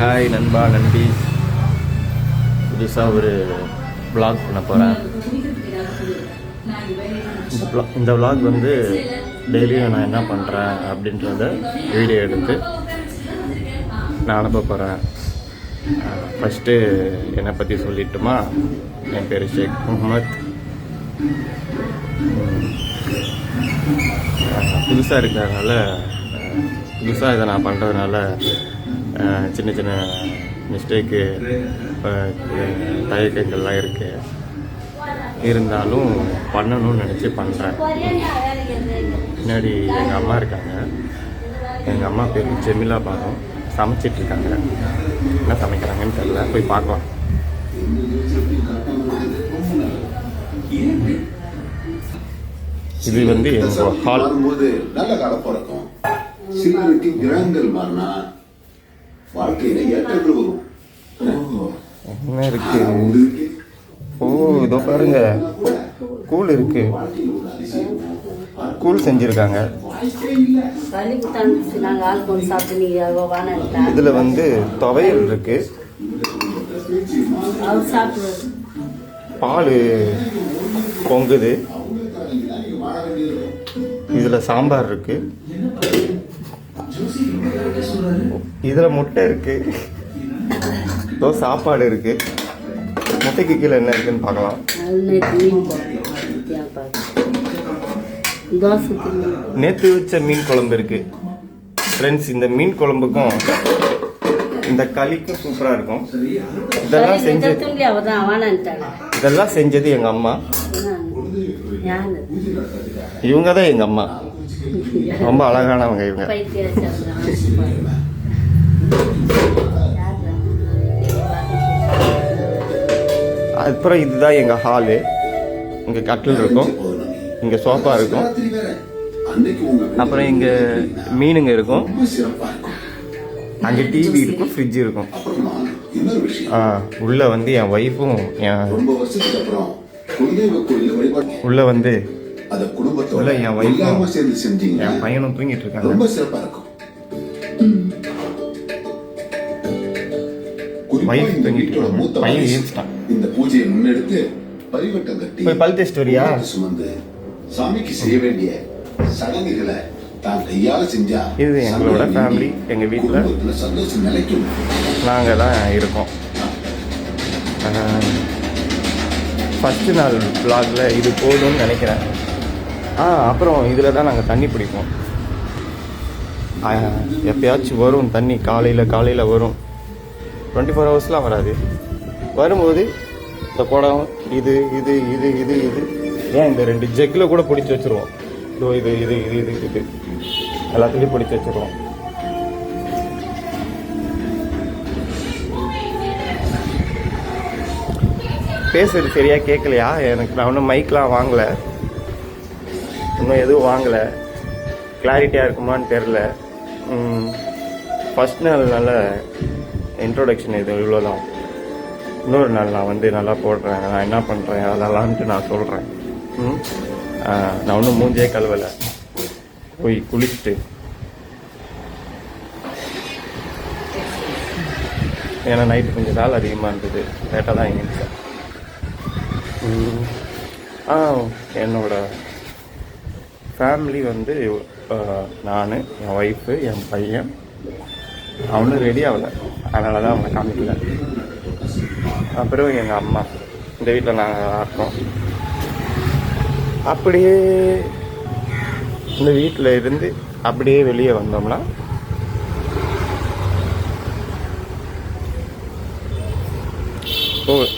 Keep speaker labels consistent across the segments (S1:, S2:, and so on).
S1: Hi நண்பா நண்பி, புதுசாக ஒரு வ்ளாக் பண்ண போகிறேன். இந்த வ்ளாக் வந்து டெய்லியும் நான் என்ன பண்ணுறேன் அப்படின்றத வீடியோ எடுத்து நான் அனுப்ப போகிறேன். ஃபஸ்ட்டு என்னை பற்றி சொல்லிட்டுமா? என் பேர் ஷேக் முகமது. புதுசாக இருக்கிறதுனால புதுசாக இதை நான் பண்ணுறதுனால சின்ன சின்ன மிஸ்டேக்கு தயக்கங்கள்லாம் இருக்குது. இருந்தாலும் பண்ணணும்னு நினச்சி பண்ணுறேன். முன்னாடி எங்கள் அம்மா இருக்காங்க. எங்கள் அம்மா பேர் ஜெமிலா பாகம். சமைச்சிட்ருக்காங்க. என்ன சமைக்கிறாங்கன்னு தெரியல, போய் பார்க்கலாம். இது வந்து எங்கள் ஹால்.
S2: நல்ல காலம் பிறக்கும். சிலருக்கு கிரகங்கள் மாறினா வாழ்க்கையில ஏற்றங்கள் வரும்.
S1: என்ன இருக்கு? ஓ, இதோ பாருங்க, கூழ் இருக்கு. கூழ் செஞ்சிருக்காங்க. இதுல வந்து துவையல் இருக்கு, பால் பொங்குது, இதுல சாம்பார் இருக்கு, இதுல முட்டை இருக்கு, சாப்பாடு இருக்கு. முட்டைக்கு கீழே என்ன இருக்குன்னு பார்க்கலாம். நேற்று வச்ச மீன் குழம்பு இருக்கு ஃப்ரெண்ட்ஸ். இந்த மீன் குழம்புக்கும் இந்த களிக்கும் சூப்பரா இருக்கும். இதெல்லாம் செஞ்சது எங்க அம்மா. இவங்க தான் எங்க அம்மா. ரொம்ப அழகானவங்க இவங்க. அப்புறம் இதுதான் எங்க ஹாலு. இங்க கட்டில் இருக்கும், இங்க சோஃபா இருக்கும், அப்புறம் இங்க மீனுங்க இருக்கும், அங்க டிவி இருக்கும், ஃப்ரிட்ஜ் இருக்கும். உள்ள வந்து என் ஒய்ஃபும் உள்ள வந்து உள்ள என் ஒய்ஃபும் என் பையனும் தூங்கிட்டு இருக்காங்க. வைஃப் தூங்கிட்டு இருக்காங்க, பையன் ஏஞ்சிட்டான்.
S2: இந்த பூஜையை முன்னெடுத்து பரிவட்டம் கட்டி
S1: போய் பல் டெஸ்ட் வரியா?
S2: சுமந்து சாமிக்கு செய்ய வேண்டிய சடங்குகளை தான் கையால செஞ்சா
S1: இது எங்களோட ஃபேமிலி. எங்க வீட்டுல
S2: சந்தோஷம் நிலைக்கும்.
S1: நாங்க தான் இருக்கோம். ஃபர்ஸ்ட் நாள் vlogல இது போதும்னு நினைக்கிறேன். அப்புறம் இதில் தான் நாங்கள் தண்ணி பிடிப்போம். எப்பயாச்சும் வரும் தண்ணி, காலையில் வரும். 24 ஹவர்ஸ்லாம் வராது. வரும்போது இந்த குடம் இது இது இது இது இது ஏன் இந்த 2 ஜக்கில் கூட பிடிச்சி வச்சுருவோம். இது இது இது இது இது எல்லாத்துலேயும் பிடிச்சி வச்சுருவோம். பேசுறது சரியாக கேட்கலையா? எனக்கு நான் ஒன்றும் மைக்லாம் வாங்கலை, இன்னும் எதுவும் வாங்கலை. கிளாரிட்டியாக இருக்குமான்னு தெரில. ஃபஸ்ட் நாள் நல்ல இன்ட்ரோடக்ஷன் இது இவ்வளோதான். இன்னொரு நாள் நான் வந்து நல்லா போடுறேன், நான் என்ன பண்ணுறேன் அதெல்லாம்ட்டு நான் சொல்கிறேன். நான் ஒன்றும் மூஞ்சே கழுவலை, போய் குளிச்சுட்டு ஏன்னா நைட்டு கொஞ்சம் வேலை அதிகமாக இருந்தது, லேட்டாக தான் எங்கிருந்தேன். என்னோட ஃபேமிலி வந்து நான், என் ஒய்ஃபு, என் பையன். அவனும் ரெடி ஆகலை, அதனால தான் அவனை காமிக்கல. அப்புறம் எங்கள் அம்மா. இந்த வீட்டில் நாங்கள் இருக்கோம். அப்படியே இந்த வீட்டில் இருந்து அப்படியே வெளியே வந்தோம்னா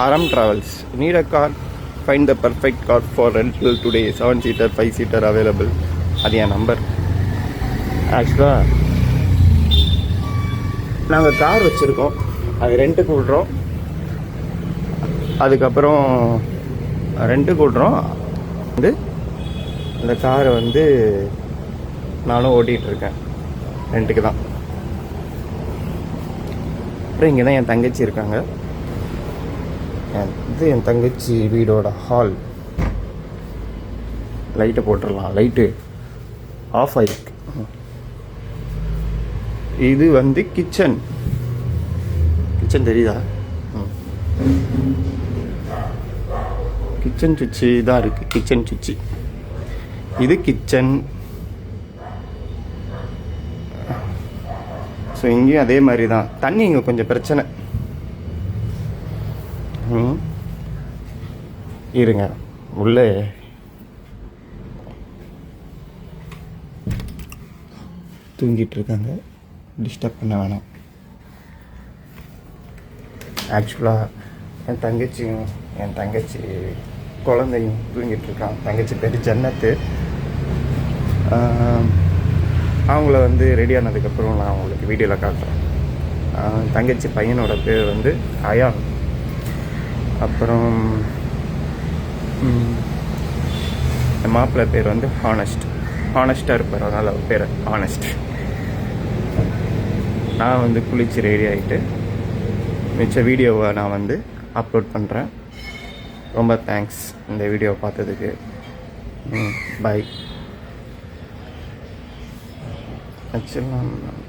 S1: அறம் travels. Need a car, find the perfect car for rental today. 7 seater 5 seater available. அது என் நம்பர். ஆக்சுவலாக நாங்கள் கார் வச்சுருக்கோம், அது ரெண்ட்டுக்கு விட்றோம். அதுக்கப்புறம் ரெண்ட்டுக்கு விட்றோம். வந்து அந்த காரை வந்து நானும் ஓட்டிகிட்ருக்கேன், ரெண்ட்டுக்கு தான். அப்புறம் இங்கே தான் என் தங்கச்சி இருக்காங்க. இது என் தங்கச்சி வீடோட ஹால். லைட்டை போட்டுடலாம், லைட்டு ஆஃப் ஆகிருக்கு. இது வந்து கிச்சன். கிச்சன் தெரியுதா? கிச்சன் சுவிட்சு தான் இருக்குது. கிச்சன் சுவிட்சு இது கிச்சன். ஸோ இங்கேயும் அதே மாதிரி தான். தண்ணி இங்கே கொஞ்சம் பிரச்சனை. இருங்க உள்ளே தூங்கிட்டு இருக்காங்க, டிஸ்டர்ப் பண்ண வேணாம். ஆக்சுவலாக என் தங்கச்சி குழந்தையும் தூங்கிட்டு இருக்கான். தங்கச்சி பேர் ஜன்னத்து. அவங்கள வந்து ரெடி ஆனதுக்கப்புறம் நான் அவங்களுக்கு வீடியோவில் காட்டுறேன். தங்கச்சி பையனோட பேர் வந்து அயான். அப்புறம் என் மாப்பிள்ளை பேர் வந்து ஹானஸ்ட்டாக இருப்பார், அதனால் அவர் பேர் ஹானஸ்ட். நான் வந்து குளிச்சு ரெடி ஆகிட்டு மிச்ச வீடியோவை நான் வந்து அப்லோட் பண்ணுறேன். ரொம்ப தேங்க்ஸ் இந்த வீடியோவை பார்த்ததுக்கு. பாய். ஆக்சுவலாக